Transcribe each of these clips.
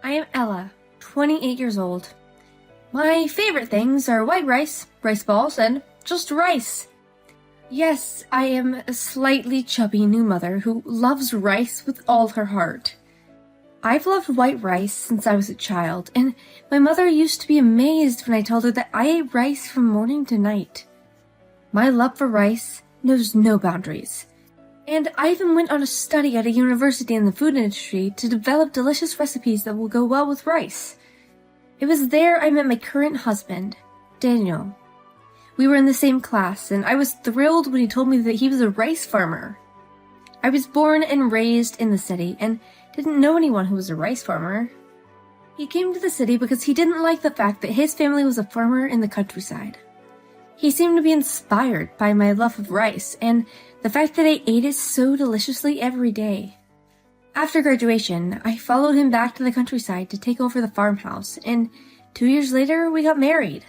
I am Ella, 28 years old. My favorite things are white rice, rice balls, and just rice. Yes, I am a slightly chubby new mother who loves rice with all her heart. I've loved white rice since I was a child, and my mother used to be amazed when I told her that I ate rice from morning to night. My love for rice knows no boundaries. And I even went on a study at a university in the food industry to develop delicious recipes that will go well with rice. It was there I met my current husband, Daniel. We were in the same class, and I was thrilled when he told me that he was a rice farmer. I was born and raised in the city, and didn't know anyone who was a rice farmer. He came to the city because he didn't like the fact that his family was a farmer in the countryside. He seemed to be inspired by my love of rice, and the fact that I ate it so deliciously every day. After graduation, I followed him back to the countryside to take over the farmhouse, and 2 years later, we got married.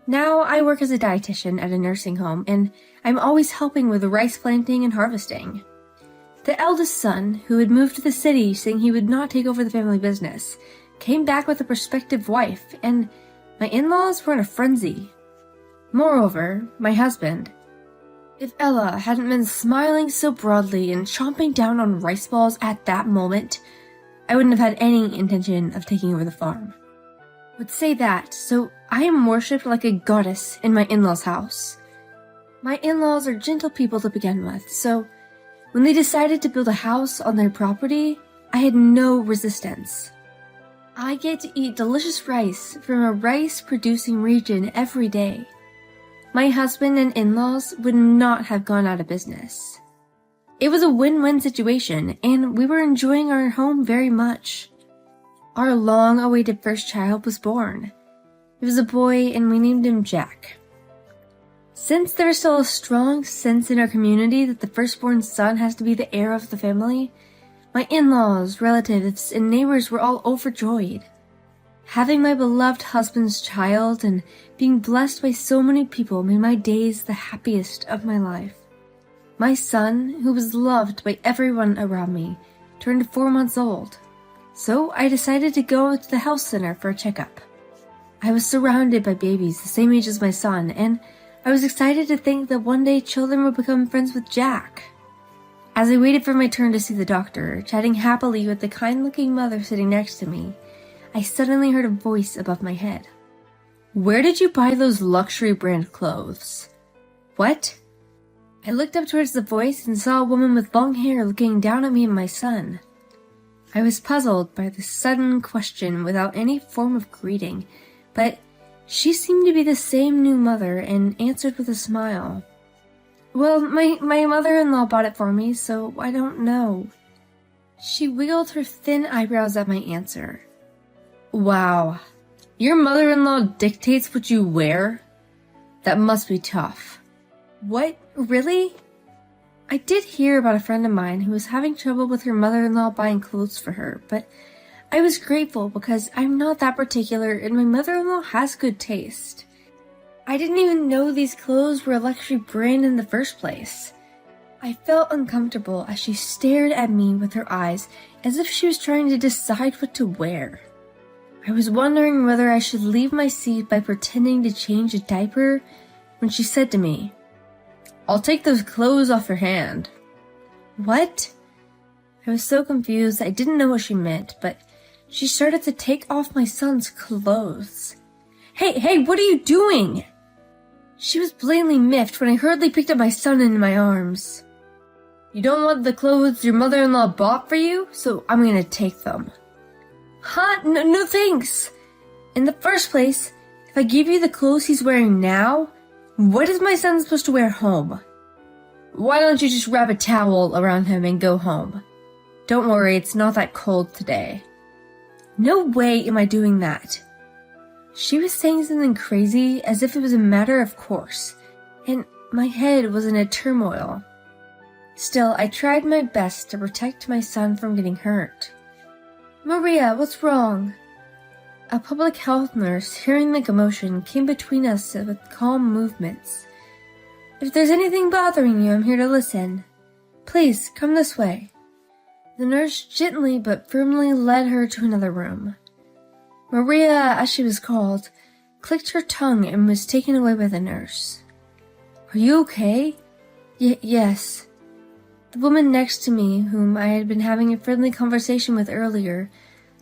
Now I work as a dietitian at a nursing home, and I'm always helping with the rice planting and harvesting. The eldest son, who had moved to the city saying he would not take over the family business, came back with a prospective wife, and my in-laws were in a frenzy. Moreover, my husband. If Ella hadn't been smiling so broadly and chomping down on rice balls at that moment, I wouldn't have had any intention of taking over the farm. Would say that, so I am worshipped like a goddess in my in-laws' house. My in-laws are gentle people to begin with, so when they decided to build a house on their property, I had no resistance. I get to eat delicious rice from a rice-producing region every day. My husband and in-laws would not have gone out of business. It was a win-win situation, and we were enjoying our home very much. Our long-awaited first child was born. It was a boy, and we named him Jack. Since there is still a strong sense in our community that the firstborn son has to be the heir of the family, my in-laws, relatives, and neighbors were all overjoyed. Having my beloved husband's child and being blessed by so many people made my days the happiest of my life. My son, who was loved by everyone around me, turned 4 months old, so I decided to go to the health center for a checkup. I was surrounded by babies the same age as my son, and I was excited to think that one day children would become friends with Jack. As I waited for my turn to see the doctor, chatting happily with the kind-looking mother sitting next to me, I suddenly heard a voice above my head. "Where did you buy those luxury brand clothes?" "What?" I looked up towards the voice and saw a woman with long hair looking down at me and my son. I was puzzled by this sudden question without any form of greeting, but she seemed to be the same new mother and answered with a smile. "Well, my mother-in-law bought it for me, so I don't know." She wiggled her thin eyebrows at my answer. "Wow, your mother-in-law dictates what you wear? That must be tough." "What? Really?" I did hear about a friend of mine who was having trouble with her mother-in-law buying clothes for her, but I was grateful because I'm not that particular and my mother-in-law has good taste. I didn't even know these clothes were a luxury brand in the first place. I felt uncomfortable as she stared at me with her eyes as if she was trying to decide what to wear. I was wondering whether I should leave my seat by pretending to change a diaper when she said to me, "I'll take those clothes off your hand." "What?" I was so confused I didn't know what she meant, but she started to take off my son's clothes. Hey, what are you doing?" She was blatantly miffed when I hurriedly picked up my son into my arms. "You don't want the clothes your mother-in-law bought for you, so I'm gonna take them." "Huh? No thanks. In the first place, if I give you the clothes he's wearing now, what is my son supposed to wear home? Why don't you just wrap a towel around him and go home? Don't worry, it's not that cold today." No way am I doing that. She was saying something crazy as if it was a matter of course, and my head was in a turmoil. Still, I tried my best to protect my son from getting hurt. "Maria, what's wrong?" A public health nurse, hearing the commotion, came between us with calm movements. "If there's anything bothering you, I'm here to listen. Please, come this way." The nurse gently but firmly led her to another room. Maria, as she was called, clicked her tongue and was taken away by the nurse. "Are you okay?" Yes. The woman next to me, whom I had been having a friendly conversation with earlier,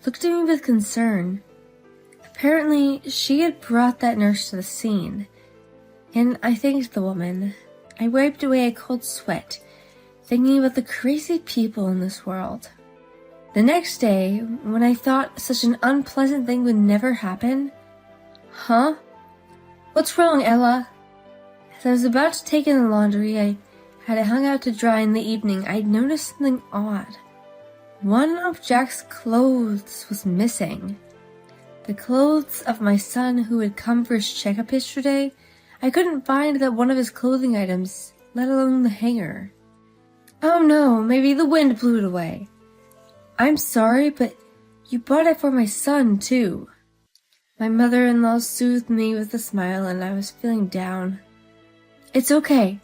looked at me with concern. Apparently, she had brought that nurse to the scene, and I thanked the woman. I wiped away a cold sweat, thinking about the crazy people in this world. The next day, when I thought such an unpleasant thing would never happen... Huh? What's wrong, Ella? As I was about to take in the laundry I had it hung out to dry in the evening, I'd noticed something odd. One of Jack's clothes was missing. The clothes of my son who had come for his checkup yesterday, I couldn't find that one of his clothing items, let alone the hanger. Oh no, maybe the wind blew it away. I'm sorry, but you bought it for my son, too. My mother-in-law soothed me with a smile, and I was feeling down. It's okay.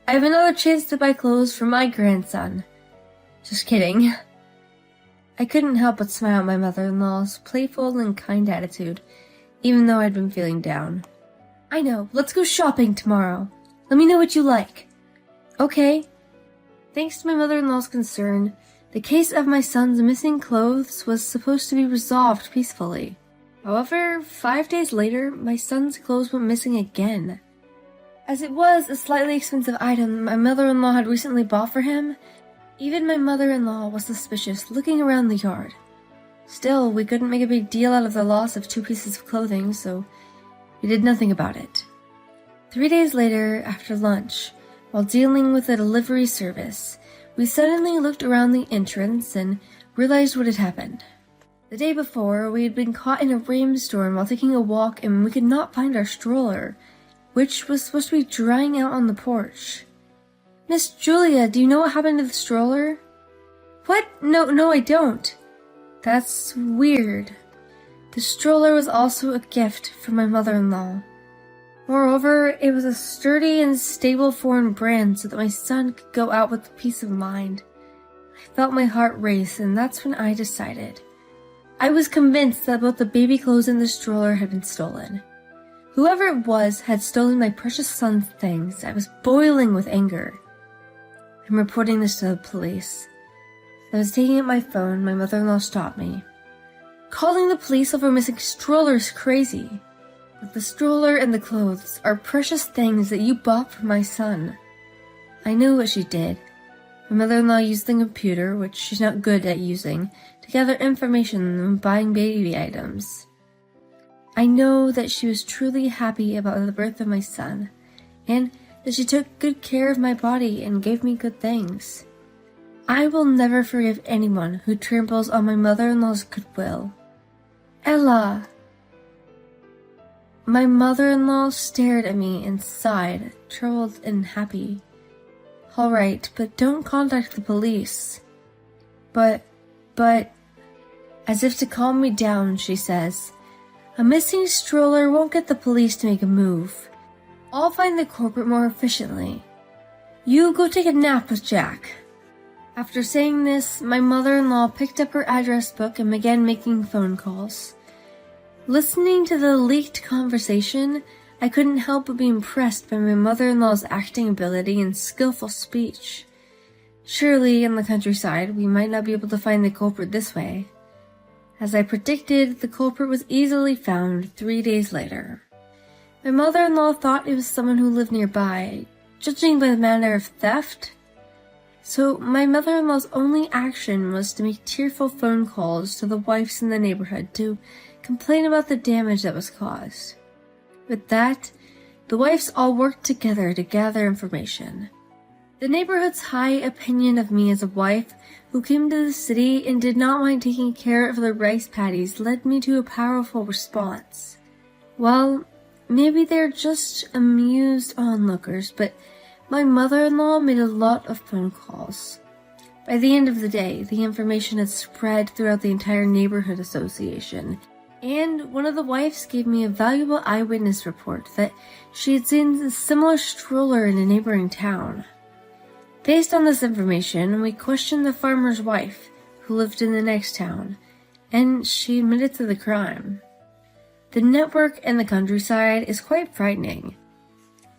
I have another chance to buy clothes for my grandson. Just kidding. I couldn't help but smile at my mother-in-law's playful and kind attitude, even though I'd been feeling down. I know, let's go shopping tomorrow. Let me know what you like. Okay. Thanks to my mother-in-law's concern, the case of my son's missing clothes was supposed to be resolved peacefully. However, 5 days later, my son's clothes went missing again. As it was a slightly expensive item my mother-in-law had recently bought for him, even my mother-in-law was suspicious, looking around the yard. Still, we couldn't make a big deal out of the loss of 2 pieces of clothing, so we did nothing about it. 3 days later, after lunch, while dealing with a delivery service, we suddenly looked around the entrance and realized what had happened. The day before, we had been caught in a rainstorm while taking a walk and we could not find our stroller, which was supposed to be drying out on the porch. Miss Julia, do you know what happened to the stroller? What? No, I don't. That's weird. The stroller was also a gift from my mother-in-law. Moreover, it was a sturdy and stable foreign brand so that my son could go out with peace of mind. I felt my heart race, and that's when I decided. I was convinced that both the baby clothes and the stroller had been stolen. Whoever it was had stolen my precious son's things. I was boiling with anger. I'm reporting this to the police. As I was taking out my phone, my mother-in-law stopped me. Calling the police over a missing stroller is crazy. But the stroller and the clothes are precious things that you bought for my son. I knew what she did. My mother-in-law used the computer, which she's not good at using, to gather information when buying baby items. I know that she was truly happy about the birth of my son, and that she took good care of my body and gave me good things. I will never forgive anyone who tramples on my mother-in-law's goodwill. Ella! My mother-in-law stared at me and sighed, troubled and happy. All right, but don't contact the police. But, as if to calm me down, she says, a missing stroller won't get the police to make a move. I'll find the culprit more efficiently. You go take a nap with Jack. After saying this, my mother-in-law picked up her address book and began making phone calls. Listening to the leaked conversation, I couldn't help but be impressed by my mother-in-law's acting ability and skillful speech. Surely, in the countryside, we might not be able to find the culprit this way. As I predicted, the culprit was easily found 3 days later. My mother-in-law thought it was someone who lived nearby, judging by the manner of theft. So my mother-in-law's only action was to make tearful phone calls to the wives in the neighborhood to complain about the damage that was caused. With that, the wives all worked together to gather information. The neighborhood's high opinion of me as a wife who came to the city and did not mind taking care of the rice paddies led me to a powerful response. Well, maybe they're just amused onlookers, but my mother-in-law made a lot of phone calls. By the end of the day, the information had spread throughout the entire neighborhood association, and one of the wives gave me a valuable eyewitness report that she had seen a similar stroller in a neighboring town. Based on this information, we questioned the farmer's wife, who lived in the next town, and she admitted to the crime. The network in the countryside is quite frightening.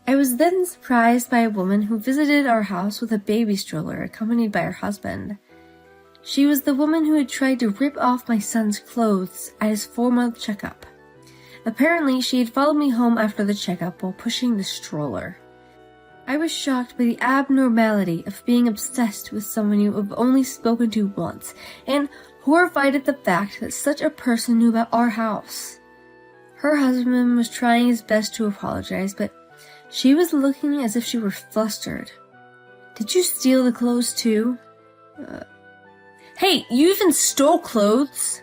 I was then surprised by a woman who visited our house with a baby stroller accompanied by her husband. She was the woman who had tried to rip off my son's clothes at his 4-month checkup. Apparently, she had followed me home after the checkup while pushing the stroller. I was shocked by the abnormality of being obsessed with someone you have only spoken to once, and horrified at the fact that such a person knew about our house. Her husband was trying his best to apologize, but she was looking as if she were flustered. Did you steal the clothes too? Hey, you even stole clothes?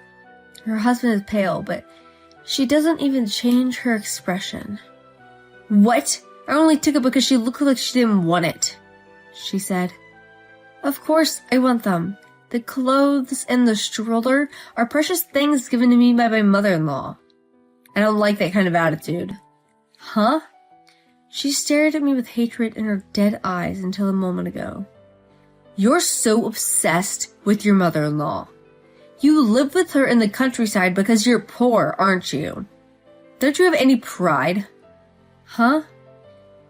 Her husband is pale, but she doesn't even change her expression. What? I only took it because she looked like she didn't want it, she said. Of course I want them. The clothes and the stroller are precious things given to me by my mother-in-law. I don't like that kind of attitude. Huh? She stared at me with hatred in her dead eyes until a moment ago. You're so obsessed with your mother-in-law. You live with her in the countryside because you're poor, aren't you? Don't you have any pride? Huh?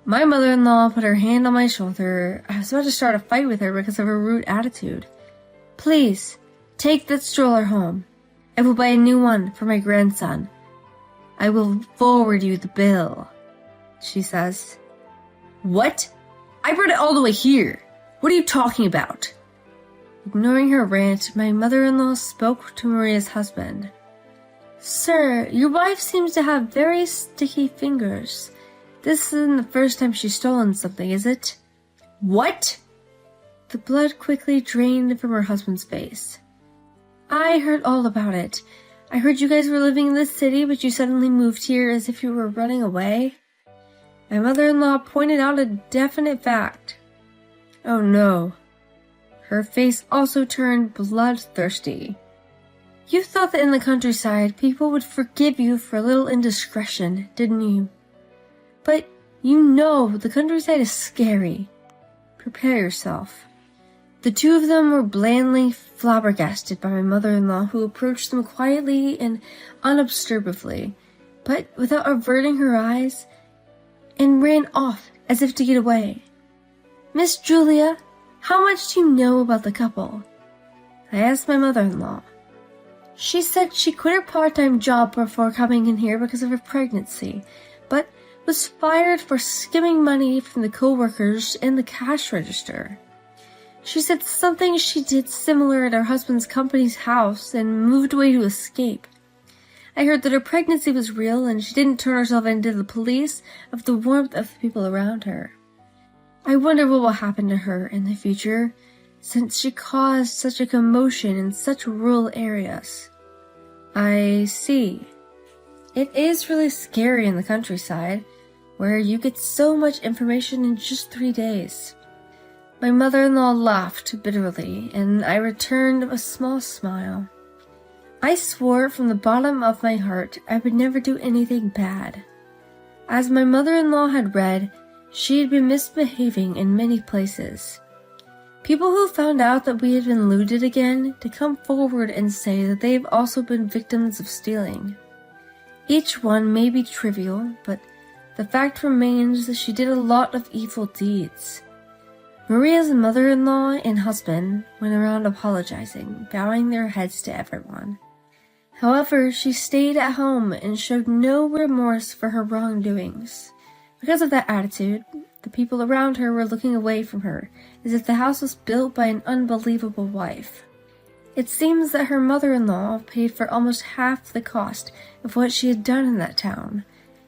My mother-in-law put her hand on my shoulder. I was about to start a fight with her because of her rude attitude. Please, take that stroller home. I will buy a new one for my grandson. I will forward you the bill, she says. What? I brought it all the way here. What are you talking about? Ignoring her rant, my mother-in-law spoke to Maria's husband. Sir, your wife seems to have very sticky fingers. This isn't the first time she's stolen something, is it? What? The blood quickly drained from her husband's face. I heard all about it. I heard you guys were living in this city, but you suddenly moved here as if you were running away. My mother-in-law pointed out a definite fact. Oh no. Her face also turned bloodthirsty. You thought that in the countryside, people would forgive you for a little indiscretion, didn't you? But you know the countryside is scary. Prepare yourself. The two of them were blandly flabbergasted by my mother-in-law, who approached them quietly and unobtrusively, but without averting her eyes, and ran off as if to get away. Miss Julia, how much do you know about the couple? I asked my mother-in-law. She said she quit her part-time job before coming in here because of her pregnancy, but was fired for skimming money from the co-workers in the cash register. She said something she did similar at her husband's company's house and moved away to escape. I heard that her pregnancy was real and she didn't turn herself into the police of the warmth of the people around her. I wonder what will happen to her in the future, since she caused such a commotion in such rural areas. I see. It is really scary in the countryside, where you get so much information in just 3 days. My mother-in-law laughed bitterly, and I returned a small smile. I swore from the bottom of my heart I would never do anything bad. As my mother-in-law had read, she had been misbehaving in many places. People who found out that we had been looted again to come forward and say that they have also been victims of stealing. Each one may be trivial, but the fact remains that she did a lot of evil deeds. Maria's mother-in-law and husband went around apologizing, bowing their heads to everyone. However, she stayed at home and showed no remorse for her wrongdoings. Because of that attitude, the people around her were looking away from her, as if the house was built by an unbelievable wife. It seems that her mother-in-law paid for almost half the cost of what she had done in that town,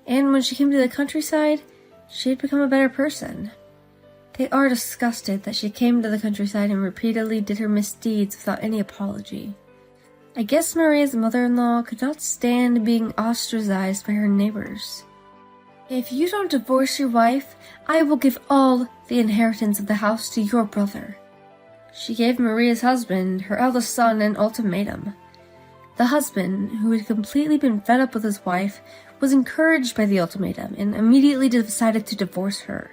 and when she came to the countryside, she had become a better person. They are disgusted that she came to the countryside and repeatedly did her misdeeds without any apology. I guess Maria's mother-in-law could not stand being ostracized by her neighbors. If you don't divorce your wife, I will give all the inheritance of the house to your brother. She gave Maria's husband, her eldest son, an ultimatum. The husband, who had completely been fed up with his wife, was encouraged by the ultimatum and immediately decided to divorce her.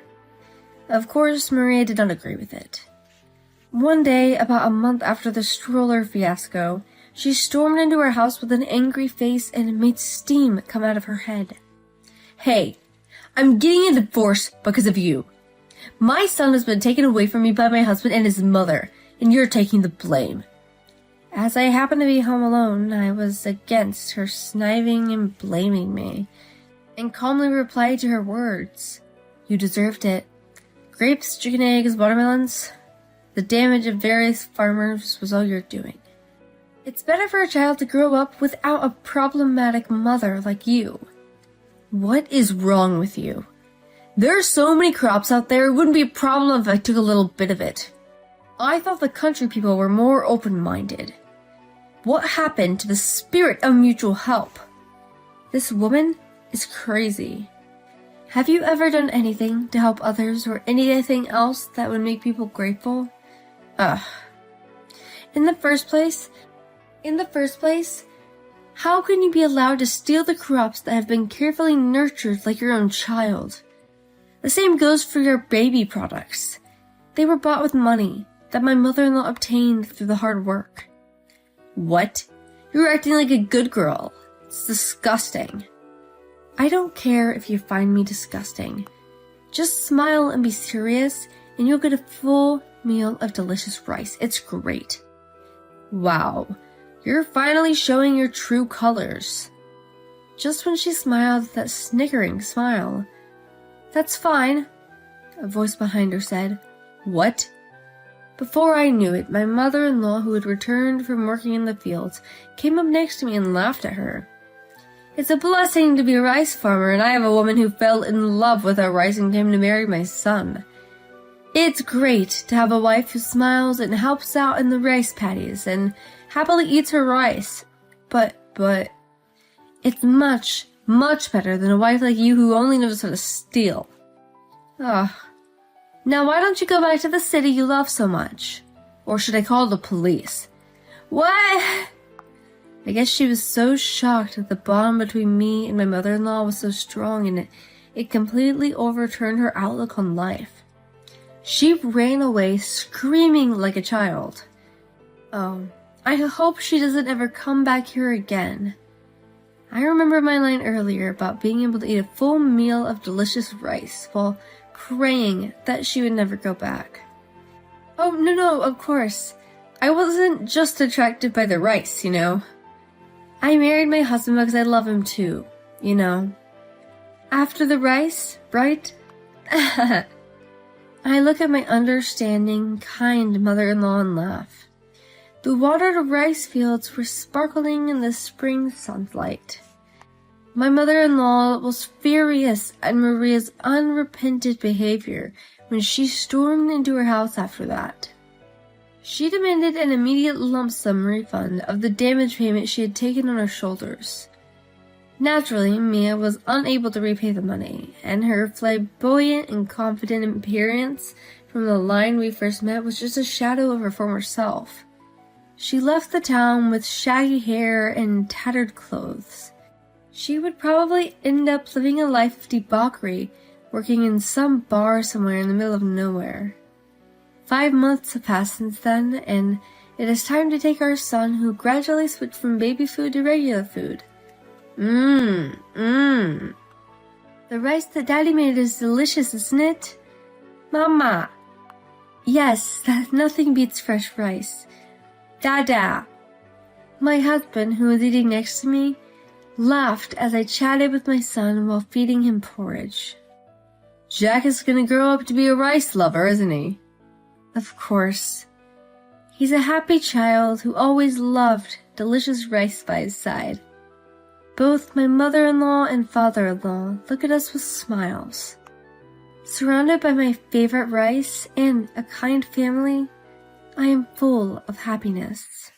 Of course, Maria did not agree with it. One day, about a month after the stroller fiasco, she stormed into our house with an angry face and made steam come out of her head. "Hey, I'm getting a divorce because of you. My son has been taken away from me by my husband and his mother, and you're taking the blame." As I happened to be home alone, I was against her sniving and blaming me, and calmly replied to her words. "You deserved it. Grapes, chicken eggs, watermelons. The damage of various farmers was all you're doing. It's better for a child to grow up without a problematic mother like you." What is wrong with you? There are so many crops out there, it wouldn't be a problem if I took a little bit of it. I thought the country people were more open-minded. What happened to the spirit of mutual help? This woman is crazy. Have you ever done anything to help others or anything else that would make people grateful? Ugh. In the first place, how can you be allowed to steal the crops that have been carefully nurtured like your own child? The same goes for your baby products. They were bought with money that my mother-in-law obtained through the hard work. What? You're acting like a good girl. It's disgusting. I don't care if you find me disgusting. Just smile and be serious, and you'll get a full meal of delicious rice. It's great. Wow, you're finally showing your true colors. Just when she smiled that snickering smile. "That's fine," a voice behind her said. "What?" Before I knew it, my mother-in-law, who had returned from working in the fields, came up next to me and laughed at her. "It's a blessing to be a rice farmer, and I have a woman who fell in love with our rice and came to marry my son. It's great to have a wife who smiles and helps out in the rice paddies and happily eats her rice. But it's much, much better than a wife like you who only knows how to steal. Ugh. Now why don't you go back to the city you love so much? Or should I call the police?" What? I guess she was so shocked that the bond between me and my mother-in-law was so strong, and it completely overturned her outlook on life. She ran away screaming like a child. Oh, I hope she doesn't ever come back here again. I remember my line earlier about being able to eat a full meal of delicious rice while praying that she would never go back. Oh, no, of course. I wasn't just attracted by the rice, you know. I married my husband because I love him too, you know. After the rice, right? I look at my understanding, kind mother-in-law and laugh. The watered rice fields were sparkling in the spring sunlight. My mother-in-law was furious at Maria's unrepentant behavior when she stormed into her house after that. She demanded an immediate lump sum refund of the damage payment she had taken on her shoulders. Naturally, Mia was unable to repay the money, and her flamboyant and confident appearance from the line we first met was just a shadow of her former self. She left the town with shaggy hair and tattered clothes. She would probably end up living a life of debauchery, working in some bar somewhere in the middle of nowhere. 5 months have passed since then, and it is time to take our son, who gradually switched from baby food to regular food. The rice that Daddy made is delicious, isn't it? Mama. Yes, nothing beats fresh rice. Dada. My husband, who was eating next to me, laughed as I chatted with my son while feeding him porridge. Jack is gonna grow up to be a rice lover, isn't he? Of course. He's a happy child who always loved delicious rice by his side. Both my mother-in-law and father-in-law look at us with smiles. Surrounded by my favorite rice and a kind family, I am full of happiness.